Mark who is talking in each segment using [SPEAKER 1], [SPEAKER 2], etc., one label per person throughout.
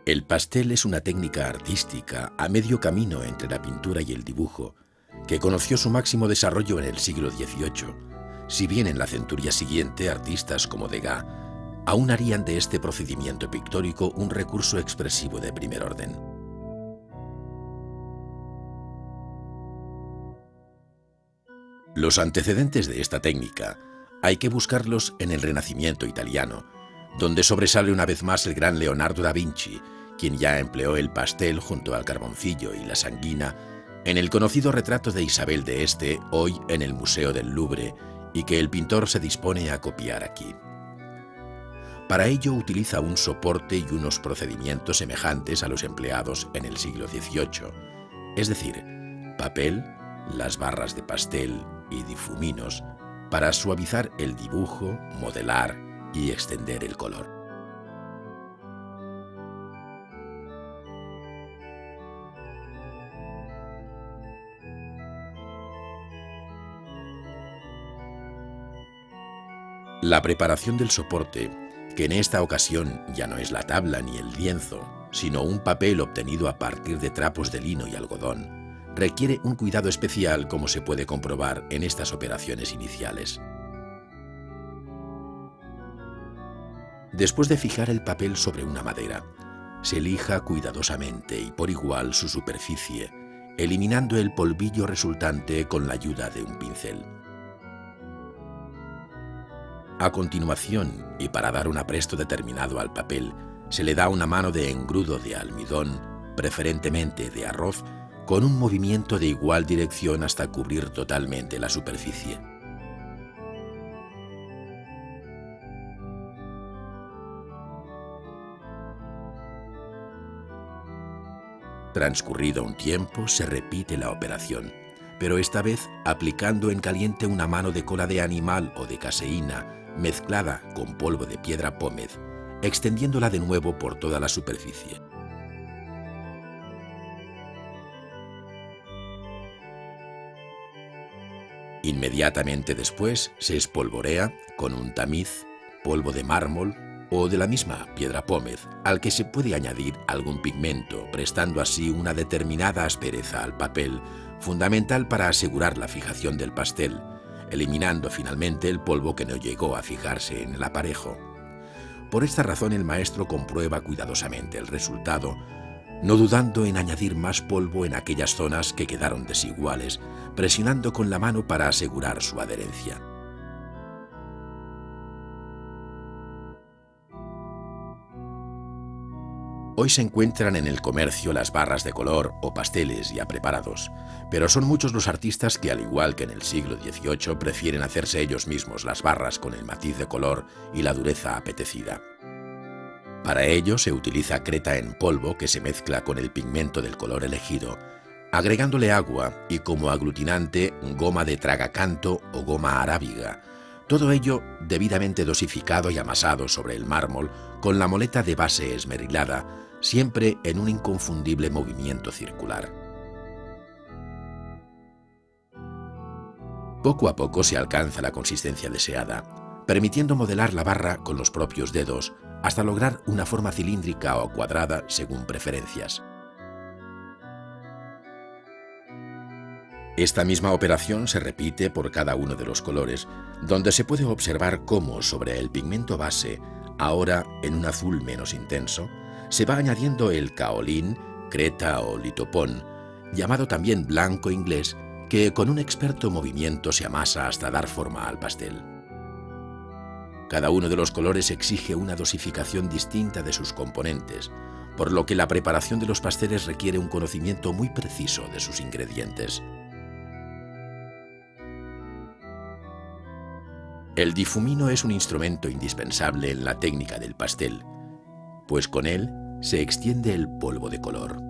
[SPEAKER 1] El pastel es una técnica artística a medio camino entre la pintura y el dibujo, que conoció su máximo desarrollo en el siglo XVIII, si bien en la centuria siguiente artistas como Degas aún harían de este procedimiento pictórico un recurso expresivo de primer orden. Los antecedentes de esta técnica hay que buscarlos en el Renacimiento italiano, donde sobresale una vez más el gran Leonardo da Vinci, quien ya empleó el pastel junto al carboncillo y la sanguina en el conocido retrato de Isabel de Este, hoy en el Museo del Louvre, y que el pintor se dispone a copiar aquí. Para ello utiliza un soporte y unos procedimientos semejantes a los empleados en el siglo XVIII, es decir, papel, las barras de pastel y difuminos para suavizar el dibujo, modelar y extender el color. La preparación del soporte, que en esta ocasión ya no es la tabla ni el lienzo, sino un papel obtenido a partir de trapos de lino y algodón, requiere un cuidado especial, como se puede comprobar en estas operaciones iniciales. Después de fijar el papel sobre una madera, se lija cuidadosamente y por igual su superficie, eliminando el polvillo resultante con la ayuda de un pincel. A continuación, y para dar un apresto determinado al papel, se le da una mano de engrudo de almidón, preferentemente de arroz, con un movimiento de igual dirección hasta cubrir totalmente la superficie. Transcurrido un tiempo, se repite la operación, pero esta vez aplicando en caliente una mano de cola de animal o de caseína, mezclada con polvo de piedra pómez, extendiéndola de nuevo por toda la superficie. Inmediatamente después se espolvorea con un tamiz, polvo de mármol o de la misma piedra pómez, al que se puede añadir algún pigmento, prestando así una determinada aspereza al papel, fundamental para asegurar la fijación del pastel, eliminando finalmente el polvo que no llegó a fijarse en el aparejo. Por esta razón el maestro comprueba cuidadosamente el resultado, no dudando en añadir más polvo en aquellas zonas que quedaron desiguales, presionando con la mano para asegurar su adherencia. Hoy se encuentran en el comercio las barras de color o pasteles ya preparados, pero son muchos los artistas que, al igual que en el siglo XVIII, prefieren hacerse ellos mismos las barras con el matiz de color y la dureza apetecida. Para ello se utiliza creta en polvo que se mezcla con el pigmento del color elegido, agregándole agua y como aglutinante goma de tragacanto o goma arábiga, todo ello debidamente dosificado y amasado sobre el mármol con la moleta de base esmerilada, siempre en un inconfundible movimiento circular. Poco a poco se alcanza la consistencia deseada, permitiendo modelar la barra con los propios dedos hasta lograr una forma cilíndrica o cuadrada según preferencias. Esta misma operación se repite por cada uno de los colores, donde se puede observar cómo sobre el pigmento base, ahora en un azul menos intenso, se va añadiendo el caolín, creta o litopón, llamado también blanco inglés, que con un experto movimiento se amasa hasta dar forma al pastel. Cada uno de los colores exige una dosificación distinta de sus componentes, por lo que la preparación de los pasteles requiere un conocimiento muy preciso de sus ingredientes. El difumino es un instrumento indispensable en la técnica del pastel, pues con él se extiende el polvo de color.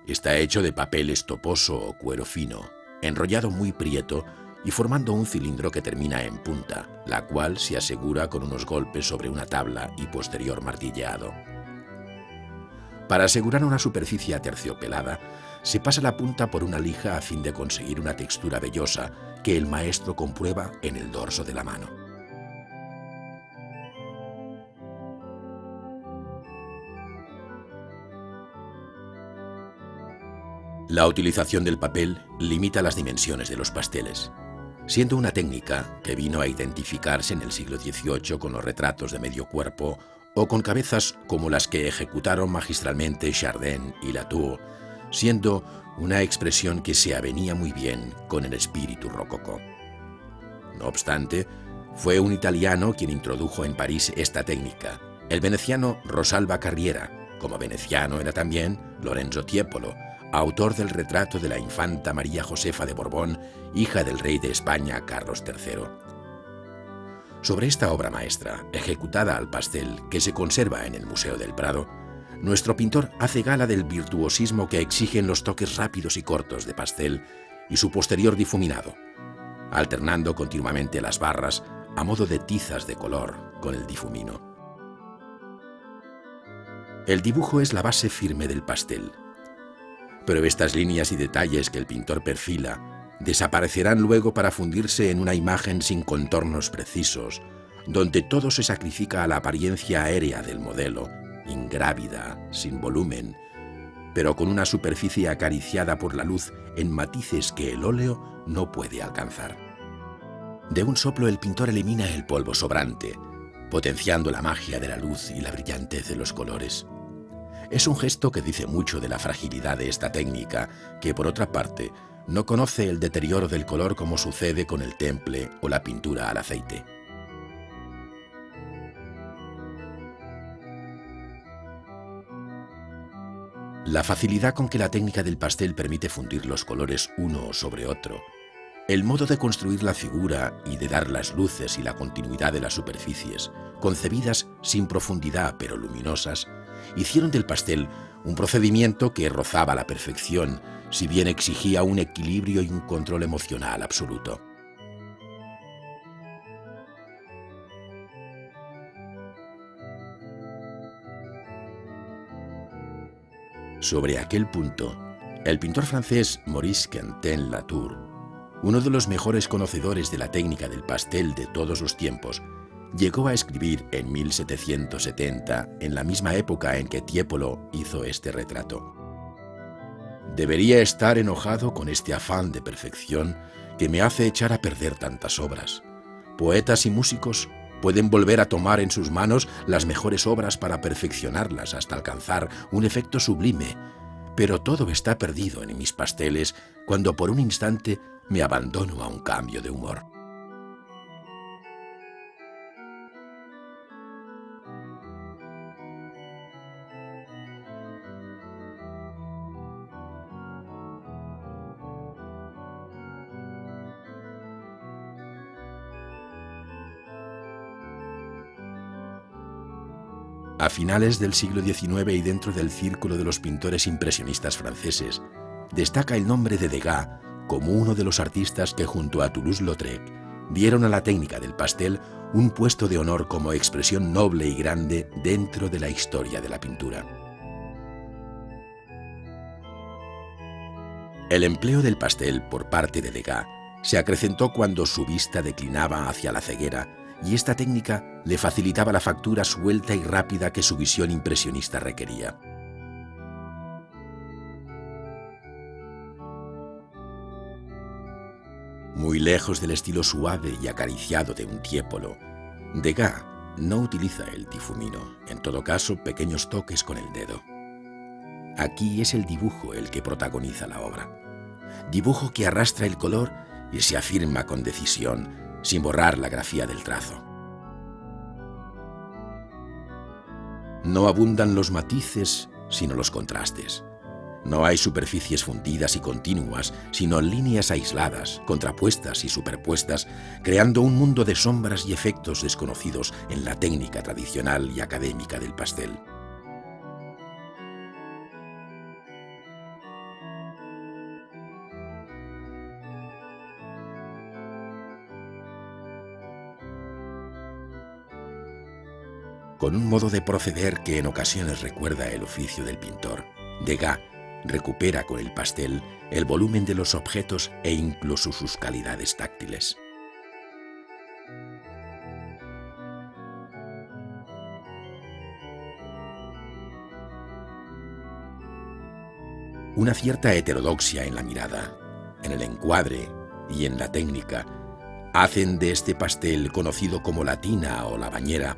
[SPEAKER 1] Está hecho de papel estoposo o cuero fino, enrollado muy prieto y formando un cilindro que termina en punta, la cual se asegura con unos golpes sobre una tabla y posterior martilleado. Para asegurar una superficie aterciopelada, se pasa la punta por una lija a fin de conseguir una textura vellosa que el maestro comprueba en el dorso de la mano. La utilización del papel limita las dimensiones de los pasteles, siendo una técnica que vino a identificarse en el siglo XVIII con los retratos de medio cuerpo o con cabezas como las que ejecutaron magistralmente Chardin y Latour, siendo una expresión que se avenía muy bien con el espíritu rococó. No obstante, fue un italiano quien introdujo en París esta técnica, el veneciano Rosalba Carriera. Como veneciano era también Lorenzo Tiepolo, autor del retrato de la infanta María Josefa de Borbón, hija del rey de España Carlos III. Sobre esta obra maestra, ejecutada al pastel, que se conserva en el Museo del Prado, nuestro pintor hace gala del virtuosismo que exigen los toques rápidos y cortos de pastel y su posterior difuminado, alternando continuamente las barras a modo de tizas de color con el difumino. El dibujo es la base firme del pastel, pero estas líneas y detalles que el pintor perfila desaparecerán luego para fundirse en una imagen sin contornos precisos, donde todo se sacrifica a la apariencia aérea del modelo, ingrávida, sin volumen, pero con una superficie acariciada por la luz en matices que el óleo no puede alcanzar. De un soplo el pintor elimina el polvo sobrante, potenciando la magia de la luz y la brillantez de los colores. Es un gesto que dice mucho de la fragilidad de esta técnica, que por otra parte no conoce el deterioro del color como sucede con el temple o la pintura al aceite. La facilidad con que la técnica del pastel permite fundir los colores uno sobre otro, el modo de construir la figura y de dar las luces y la continuidad de las superficies, concebidas sin profundidad pero luminosas, hicieron del pastel un procedimiento que rozaba la perfección, si bien exigía un equilibrio y un control emocional absoluto. Sobre aquel punto, el pintor francés Maurice Quentin-Latour, uno de los mejores conocedores de la técnica del pastel de todos los tiempos, llegó a escribir en 1770, en la misma época en que Tiepolo hizo este retrato: «Debería estar enojado con este afán de perfección que me hace echar a perder tantas obras. Poetas y músicos pueden volver a tomar en sus manos las mejores obras para perfeccionarlas hasta alcanzar un efecto sublime, pero todo está perdido en mis pasteles cuando por un instante me abandono a un cambio de humor». A finales del siglo XIX y dentro del círculo de los pintores impresionistas franceses, destaca el nombre de Degas como uno de los artistas que junto a Toulouse-Lautrec dieron a la técnica del pastel un puesto de honor como expresión noble y grande dentro de la historia de la pintura. El empleo del pastel por parte de Degas se acrecentó cuando su vista declinaba hacia la ceguera, y esta técnica le facilitaba la factura suelta y rápida que su visión impresionista requería. Muy lejos del estilo suave y acariciado de un Tiepolo, Degas no utiliza el difumino, en todo caso pequeños toques con el dedo. Aquí es el dibujo el que protagoniza la obra. Dibujo que arrastra el color y se afirma con decisión, sin borrar la grafía del trazo. No abundan los matices, sino los contrastes. No hay superficies fundidas y continuas, sino líneas aisladas, contrapuestas y superpuestas, creando un mundo de sombras y efectos desconocidos en la técnica tradicional y académica del pastel. Con un modo de proceder que en ocasiones recuerda el oficio del pintor, Degas recupera con el pastel el volumen de los objetos e incluso sus calidades táctiles. Una cierta heterodoxia en la mirada, en el encuadre y en la técnica hacen de este pastel, conocido como la tina o la bañera,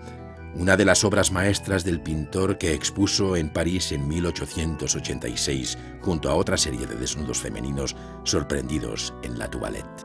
[SPEAKER 1] una de las obras maestras del pintor, que expuso en París en 1886 junto a otra serie de desnudos femeninos sorprendidos en la Toilette.